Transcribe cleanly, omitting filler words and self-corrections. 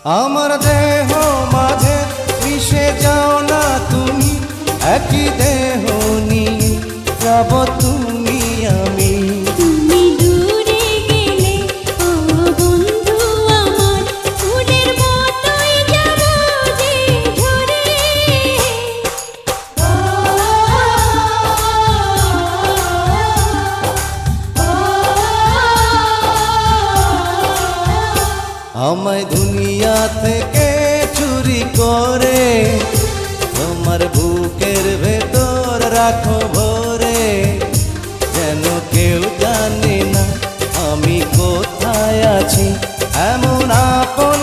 আমার দেহ মাঝে মিশে যাও না তুমি, একই দেহ নিয়ে যাব তুমি আমি। তুমি দূরে গেলে ও বন্ধু আমার, ফুলের মতোই যাব যে ঝরে। আমায় দুনিয়া থেকে চুরি করে তোমার বুকের ভেতর রাখো ভরে, যেন কেউ জানে না আমি কোথায় আছি, এমন আপন